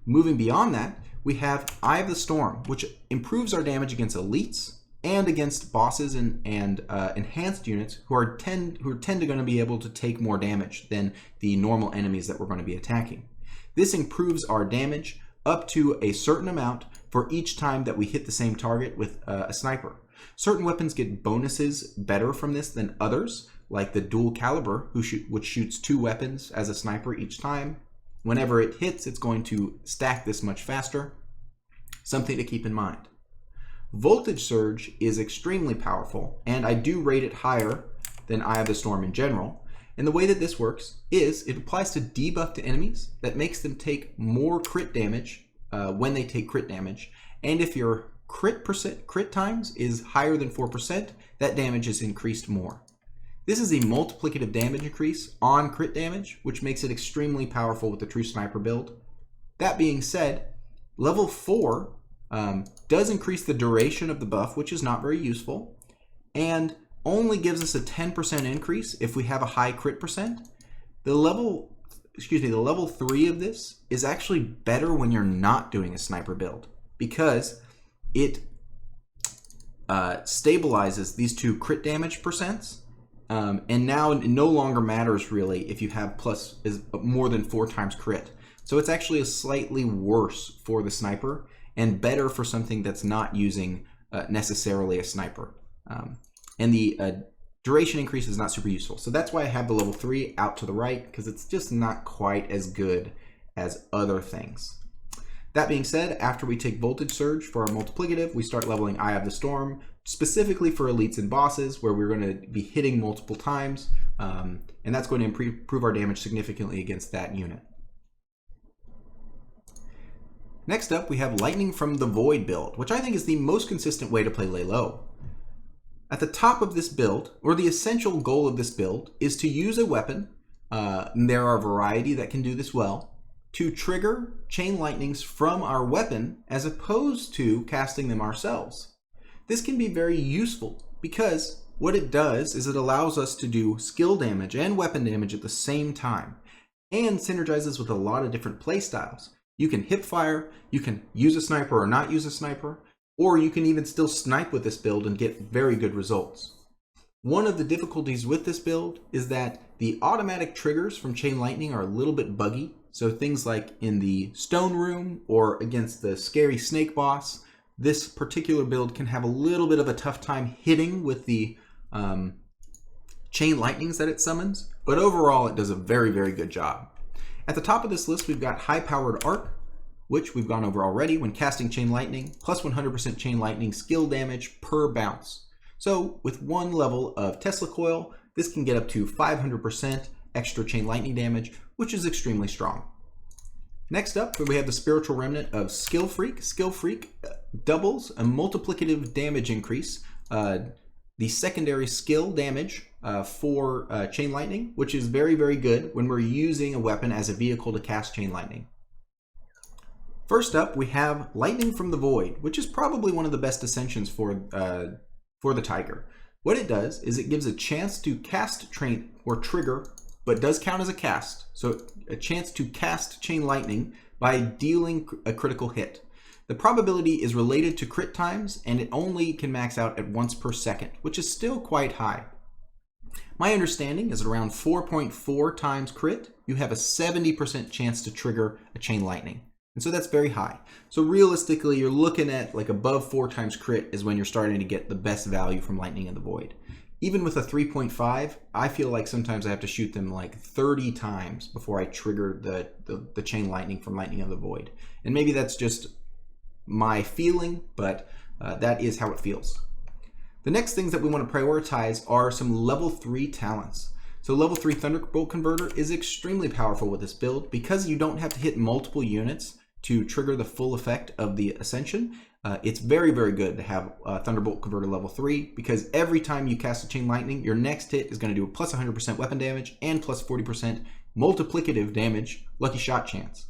Moving beyond that, we have Eye of the Storm, which improves our damage against elites and against bosses and enhanced units who tend to going to be able to take more damage than the normal enemies that we're going to be attacking. This improves our damage up to a certain amount for each time that we hit the same target with a sniper. Certain weapons get bonuses better from this than others, like the dual caliber, which shoots 2 weapons as a sniper each time. Whenever it hits, it's going to stack this much faster. Something to keep in mind. Voltage Surge is extremely powerful, and I do rate it higher than Eye of the Storm in general. And the way that this works is it applies to debuff to enemies that makes them take more crit damage when they take crit damage. And if your crit times is higher than 4%, that damage is increased more. This is a multiplicative damage increase on crit damage, which makes it extremely powerful with the true sniper build. That being said, level 4 does increase the duration of the buff, which is not very useful, and only gives us a 10% increase if we have a high crit percent. The level 3 of this is actually better when you're not doing a sniper build, because it stabilizes these 2 crit damage percents, and now it no longer matters really if you have more than 4 times crit. So it's actually a slightly worse for the sniper and better for something that's not using necessarily a sniper. and the duration increase is not super useful. So that's why I have the level 3 out to the right, because it's just not quite as good as other things. That being said, after we take Voltage Surge for our multiplicative, we start leveling Eye of the Storm, specifically for elites and bosses, where we're going to be hitting multiple times, and that's going to improve our damage significantly against that unit. Next up, we have Lightning from the Void build, which I think is the most consistent way to play Lei Luo. At the top of this build, or the essential goal of this build, is to use a weapon, and there are a variety that can do this well, to trigger chain lightnings from our weapon as opposed to casting them ourselves. This can be very useful because what it does is it allows us to do skill damage and weapon damage at the same time, and synergizes with a lot of different playstyles. You can hip fire, you can use a sniper or not use a sniper, or you can even still snipe with this build and get very good results. One of the difficulties with this build is that the automatic triggers from chain lightning are a little bit buggy. So things like in the stone room or against the scary snake boss, this particular build can have a little bit of a tough time hitting with the chain lightnings that it summons, but overall it does a very, very good job. At the top of this list, we've got high-powered arc, which we've gone over already. When casting chain lightning, plus 100% chain lightning skill damage per bounce. So with one level of Tesla coil, this can get up to 500% extra chain lightning damage, which is extremely strong. Next up, we have the spiritual remnant of Skill Freak. Skill Freak doubles a multiplicative damage increase, the secondary skill damage for chain lightning, which is very, very good when we're using a weapon as a vehicle to cast chain lightning. First up, we have Lightning from the Void, which is probably one of the best ascensions for the Tiger. What it does is it gives a chance to cast train or trigger, but does count as a cast. So a chance to cast chain lightning by dealing a critical hit. The probability is related to crit times, and it only can max out at once per second, which is still quite high. My understanding is around 4.4 times crit, you have a 70% chance to trigger a chain lightning. And so that's very high. So realistically, you're looking at like above 4 times crit is when you're starting to get the best value from Lightning in the Void. Even with a 3.5, I feel like sometimes I have to shoot them like 30 times before I trigger the chain lightning from Lightning in the Void. And maybe that's just my feeling, but that is how it feels. The next things that we want to prioritize are some level 3 talents. So level 3 Thunderbolt Converter is extremely powerful with this build because you don't have to hit multiple units to trigger the full effect of the Ascension. It's very, very good to have Thunderbolt Converter level 3 because every time you cast a Chain Lightning, your next hit is going to do a plus 100% weapon damage and plus 40% multiplicative damage lucky shot chance,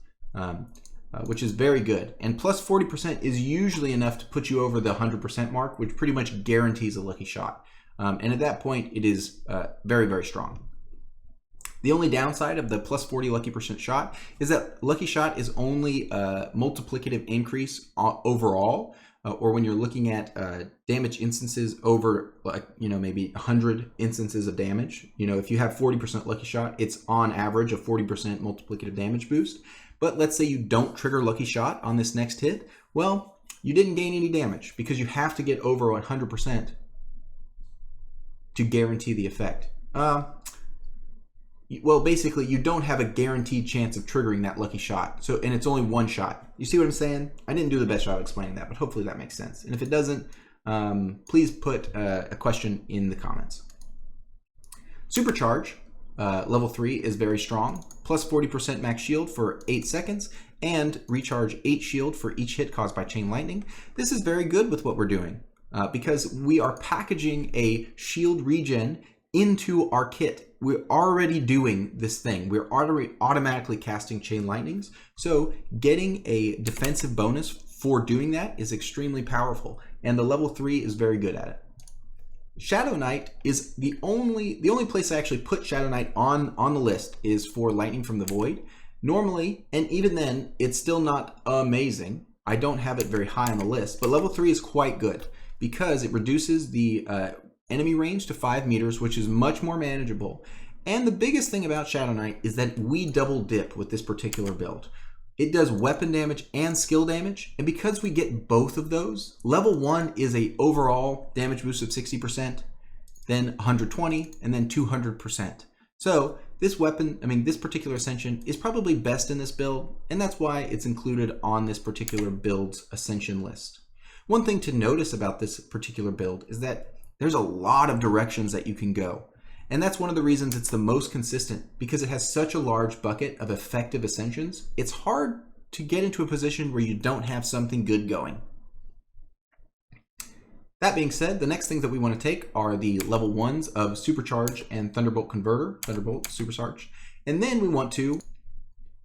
which is very good. And plus 40% is usually enough to put you over the 100% mark, which pretty much guarantees a lucky shot. And at that point, it is very, very strong. The only downside of the plus 40 lucky percent shot is that lucky shot is only a multiplicative increase overall, or when you're looking at damage instances over, like, maybe 100 instances of damage. If you have 40% lucky shot, it's on average a 40% multiplicative damage boost. But let's say you don't trigger lucky shot on this next hit. Well, you didn't gain any damage because you have to get over 100% to guarantee the effect. Well, basically, you don't have a guaranteed chance of triggering that lucky shot. And it's only one shot. You see what I'm saying? I didn't do the best job explaining that, but hopefully that makes sense. And if it doesn't, please put a question in the comments. Supercharge, level 3 is very strong. Plus 40% max shield for 8 seconds and recharge 8 shield for each hit caused by Chain Lightning. This is very good with what we're doing because we are packaging a shield regen into our kit. We're already doing this thing. We're already automatically casting Chain Lightnings. So getting a defensive bonus for doing that is extremely powerful. And the level 3 is very good at it. Shadow Knight is the only place I actually put Shadow Knight on the list is for Lightning from the Void. Normally, and even then, it's still not amazing. I don't have it very high on the list, but level 3 is quite good because it reduces the enemy range to 5 meters, which is much more manageable. And the biggest thing about Shadow Knight is that we double dip with this particular build. It does weapon damage and skill damage, and because we get both of those, level 1 is a overall damage boost of 60%. then 120, and then 200%. So this weapon, this particular Ascension is probably best in this build, and that's why it's included on this particular build's Ascension list. One thing to notice about this particular build is that there's a lot of directions that you can go. And that's one of the reasons it's the most consistent, because it has such a large bucket of effective Ascensions. It's hard to get into a position where you don't have something good going. That being said, the next things that we want to take are the level 1s of Supercharge and Thunderbolt Converter, Thunderbolt, Supercharge. And then we want to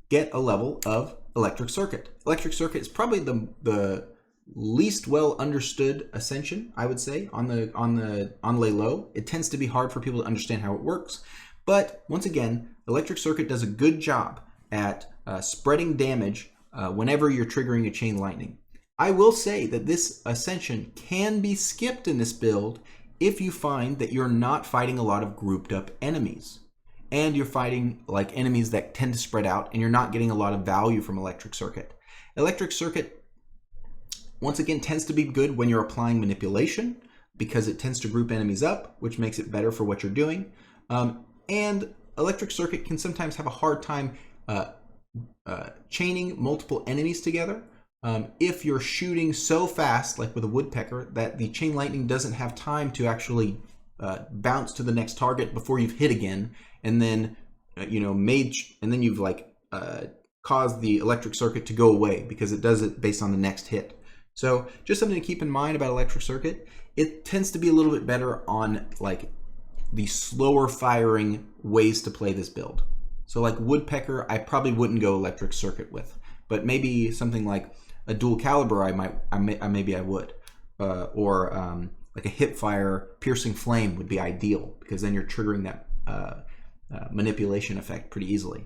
get a level of Electric Circuit. Electric Circuit is probably the least well understood Ascension, I would say, on Lei Luo. It tends to be hard for people to understand how it works. But once again, Electric Circuit does a good job at spreading damage whenever you're triggering a chain lightning. I will say that this Ascension can be skipped in this build if you find that you're not fighting a lot of grouped up enemies. And you're fighting like enemies that tend to spread out and you're not getting a lot of value from Electric Circuit. Electric Circuit, once again, tends to be good when you're applying manipulation because it tends to group enemies up, which makes it better for what you're doing. And Electric Circuit can sometimes have a hard time chaining multiple enemies together. If you're shooting so fast, like with a woodpecker, that the chain lightning doesn't have time to actually bounce to the next target before you've hit again, and then you've caused the Electric Circuit to go away because it does it based on the next hit. So just something to keep in mind about Electric Circuit. It tends to be a little bit better on like the slower firing ways to play this build. So like woodpecker, I probably wouldn't go Electric Circuit with, but maybe something like a dual caliber, maybe I would, or like a hip fire piercing flame would be ideal because then you're triggering that manipulation effect pretty easily.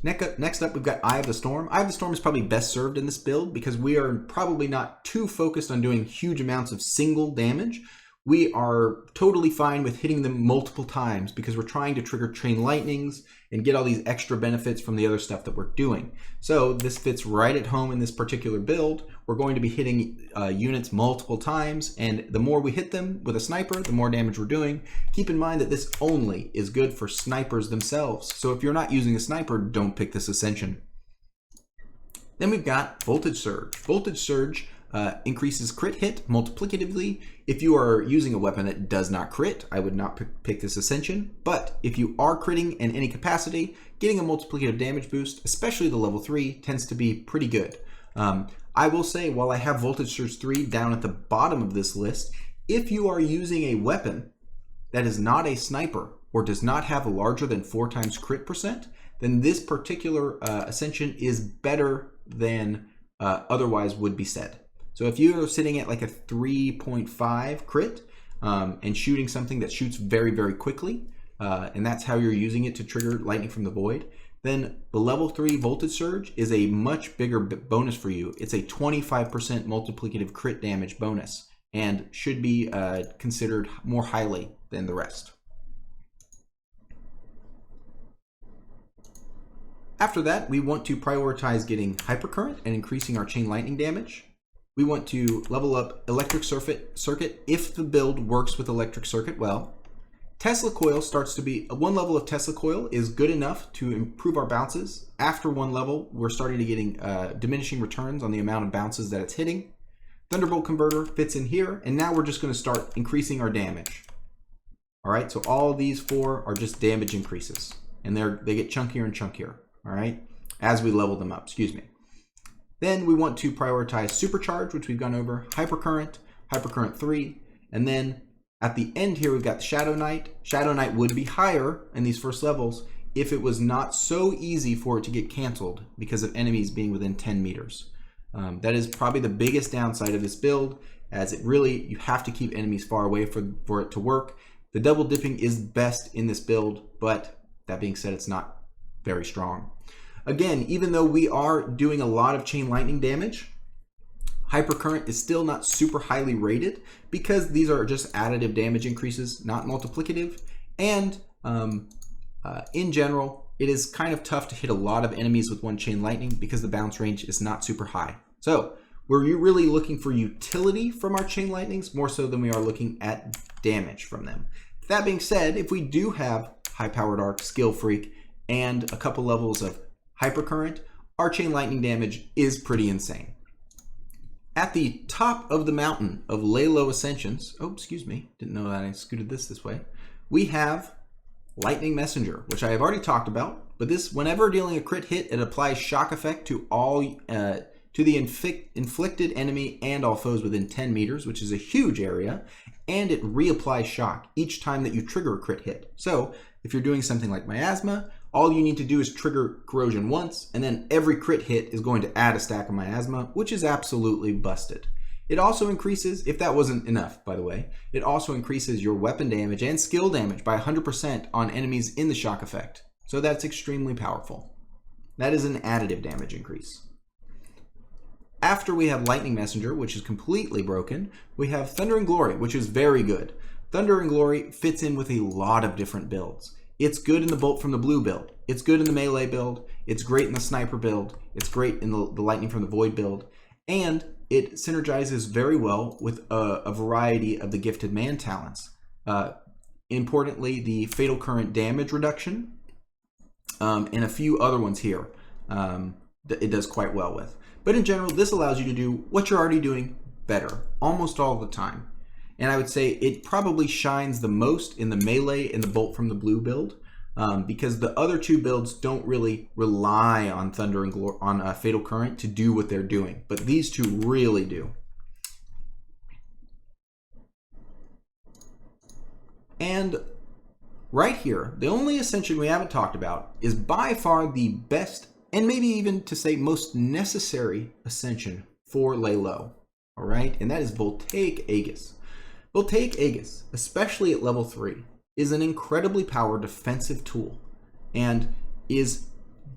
Next up, we've got Eye of the Storm. Eye of the Storm is probably best served in this build because we are probably not too focused on doing huge amounts of single damage. We are totally fine with hitting them multiple times because we're trying to trigger chain lightnings and get all these extra benefits from the other stuff that we're doing. So this fits right at home in this particular build. We're going to be hitting units multiple times, and the more we hit them with a sniper, the more damage we're doing. Keep in mind that this only is good for snipers themselves. So if you're not using a sniper, don't pick this Ascension. Then we've got Voltage Surge. Voltage Surge increases crit hit multiplicatively. If you are using a weapon that does not crit, I would not pick this Ascension. But if you are critting in any capacity, getting a multiplicative damage boost, especially the level 3, tends to be pretty good. I will say, while I have Voltage Surge 3 down at the bottom of this list, if you are using a weapon that is not a sniper or does not have a larger than 4 times crit percent, then this particular Ascension is better than otherwise would be said. So if you're sitting at like a 3.5 crit and shooting something that shoots very, very quickly, and that's how you're using it to trigger lightning from the void, then the level 3 Voltage Surge is a much bigger bonus for you. It's a 25% multiplicative crit damage bonus and should be considered more highly than the rest. After that, we want to prioritize getting Hypercurrent and increasing our chain lightning damage. We want to level up Electric Circuit if the build works with Electric Circuit well. Tesla Coil starts to be, one level of Tesla Coil is good enough to improve our bounces. After one level, we're starting to getting diminishing returns on the amount of bounces that it's hitting. Thunderbolt Converter fits in here, and now we're just going to start increasing our damage. All right, so all these 4 are just damage increases, and they get chunkier and chunkier, all right, as we level them up, excuse me. Then we want to prioritize Supercharge, which we've gone over, Hypercurrent, Hypercurrent 3, and then at the end here, we've got the Shadow Knight. Shadow Knight would be higher in these first levels if it was not so easy for it to get canceled because of enemies being within 10 meters. That is probably the biggest downside of this build, as it really, you have to keep enemies far away for it to work. The double dipping is best in this build, but that being said, it's not very strong. Again, even though we are doing a lot of chain lightning damage, Hypercurrent is still not super highly rated because these are just additive damage increases, not multiplicative. And in general, it is kind of tough to hit a lot of enemies with one chain lightning because the bounce range is not super high. So we're really looking for utility from our chain lightnings more so than we are looking at damage from them. That being said, if we do have high-powered arc, skill freak, and a couple levels of hypercurrent, our chain lightning damage is pretty insane. At the top of the mountain of Lei Luo Ascensions, oh, excuse me, didn't know that I scooted this way, we have Lightning Messenger, which I have already talked about, but this, whenever dealing a crit hit, it applies shock effect to all, to the inflicted enemy and all foes within 10 meters, which is a huge area, and it reapplies shock each time that you trigger a crit hit. So if you're doing something like miasma, all you need to do is trigger corrosion once, and then every crit hit is going to add a stack of miasma, which is absolutely busted. It also increases, if that wasn't enough, by the way, it also increases your weapon damage and skill damage by 100% on enemies in the shock effect. So that's extremely powerful. That is an additive damage increase. After we have Lightning Messenger, which is completely broken, we have Thunder and Glory, which is very good. Thunder and Glory fits in with a lot of different builds. It's good in the Bolt from the Blue build. It's good in the Melee build. It's great in the Sniper build. It's great in the Lightning from the Void build. And it synergizes very well with a variety of the Gifted Man talents. Importantly, the Fatal Current damage reduction, and a few other ones here that it does quite well with. But in general, this allows you to do what you're already doing better, almost all the time. And I would say it probably shines the most in the Melee and the Bolt from the Blue build, because the other two builds don't really rely on Thunder and Glory, on Fatal Current to do what they're doing, but these two really do. And right here, the only Ascension we haven't talked about is by far the best, and maybe even to say most necessary Ascension for Lei Luo, all right? And that is Voltaic Aegis. Voltaic Aegis, especially at level 3, is an incredibly powerful defensive tool and is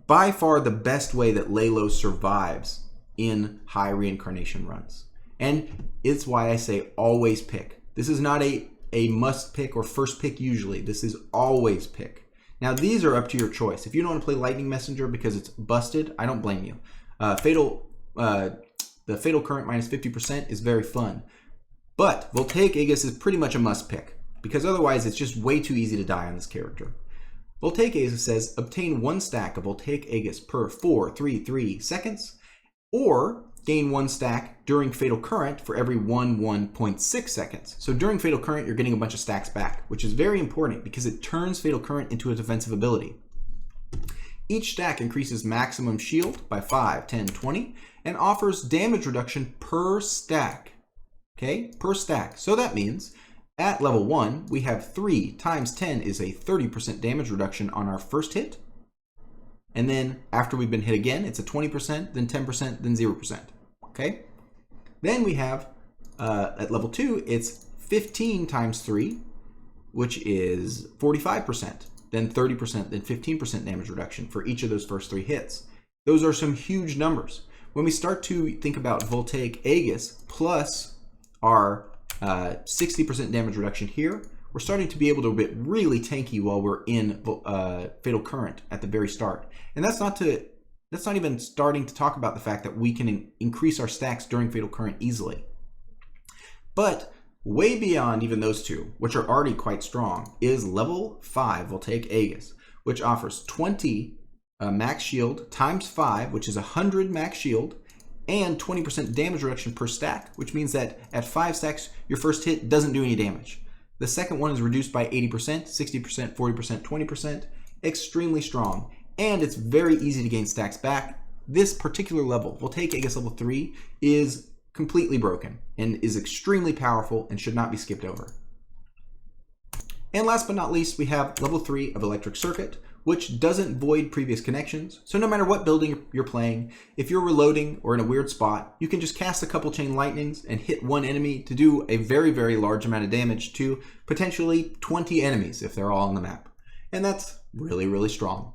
by far the best way that Lei Luo survives in high reincarnation runs. And it's why I say always pick. This is not a must pick or first pick usually. This is always pick. Now these are up to your choice. If you don't want to play Lightning Messenger because it's busted, I don't blame you. The Fatal Current minus 50% is very fun. But Voltaic Aegis is pretty much a must pick, because otherwise it's just way too easy to die on this character. Voltaic Aegis says obtain 1 stack of Voltaic Aegis per 4-3-3 seconds, or gain 1 stack during Fatal Current for every 1-1.6 seconds. So during Fatal Current, you're getting a bunch of stacks back, which is very important because it turns Fatal Current into a defensive ability. Each stack increases maximum shield by 5, 10, 20, and offers damage reduction per stack. Okay, per stack. So that means at level 1, we have 3 times 10 is a 30% damage reduction on our first hit. And then after we've been hit again, it's a 20%, then 10%, then 0%. Okay? Then we have, at level 2, it's 15 times 3, which is 45%, then 30%, then 15% damage reduction for each of those first 3 hits. Those are some huge numbers. When we start to think about Voltaic Aegis plus our 60% damage reduction here, we're starting to be able to get really tanky while we're in Fatal Current at the very start. And that's not even starting to talk about the fact that we can increase our stacks during Fatal Current easily. But way beyond even those two, which are already quite strong, is level 5 Voltaic Aegis, which offers 20 max shield times 5, which is 100 max shield, and 20% damage reduction per stack, which means that at 5 stacks, your first hit doesn't do any damage. The second one is reduced by 80%, 60%, 40%, 20%, extremely strong, and it's very easy to gain stacks back. This particular level, Voltaic Aegis level 3, is completely broken and is extremely powerful and should not be skipped over. And last but not least, we have level 3 of Electric Circuit, which doesn't void previous connections. So no matter what building you're playing, if you're reloading or in a weird spot, you can just cast a couple chain lightnings and hit one enemy to do a very, very large amount of damage to potentially 20 enemies if they're all on the map. And that's really, really strong.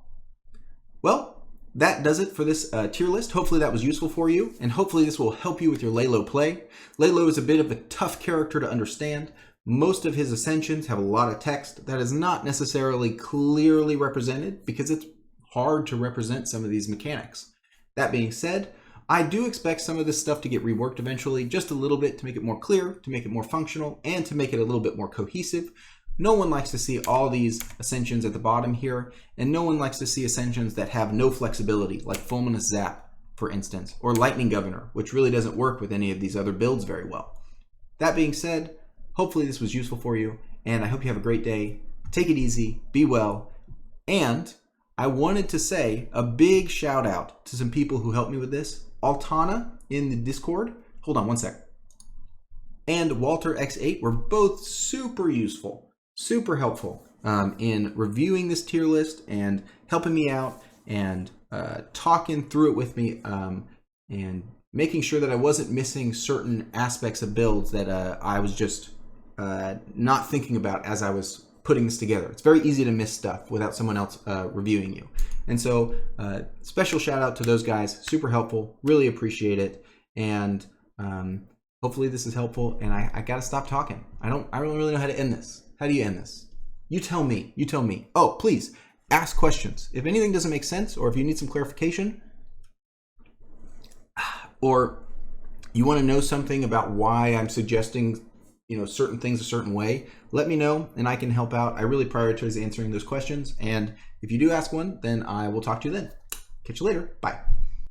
Well, that does it for this tier list. Hopefully that was useful for you, and hopefully this will help you with your Lei Luo play. Lei Luo is a bit of a tough character to understand. Most of his ascensions have a lot of text that is not necessarily clearly represented because it's hard to represent some of these mechanics. That being said, I do expect some of this stuff to get reworked eventually, just a little bit, to make it more clear, to make it more functional, and to make it a little bit more cohesive. No one likes to see all these ascensions at the bottom here, and no one likes to see ascensions that have no flexibility, like Fulminous Zap, for instance, or Lightning Governor, which really doesn't work with any of these other builds very well. That being said, hopefully this was useful for you, and I hope you have a great day. Take it easy, be well, and I wanted to say a big shout out to some people who helped me with this. Altana in the Discord, hold on one sec, and Walter X8 were both super useful, super helpful in reviewing this tier list and helping me out and talking through it with me and making sure that I wasn't missing certain aspects of builds that I was just not thinking about as I was putting this together. It's very easy to miss stuff without someone else reviewing you. And so special shout out to those guys, super helpful, really appreciate it. And hopefully this is helpful, and I gotta stop talking. I don't really know how to end this. How do you end this? You tell me, you tell me. Oh, please ask questions. If anything doesn't make sense, or if you need some clarification, or you want to know something about why I'm suggesting, certain things a certain way, let me know and I can help out. I really prioritize answering those questions. And if you do ask one, then I will talk to you then. Catch you later. Bye.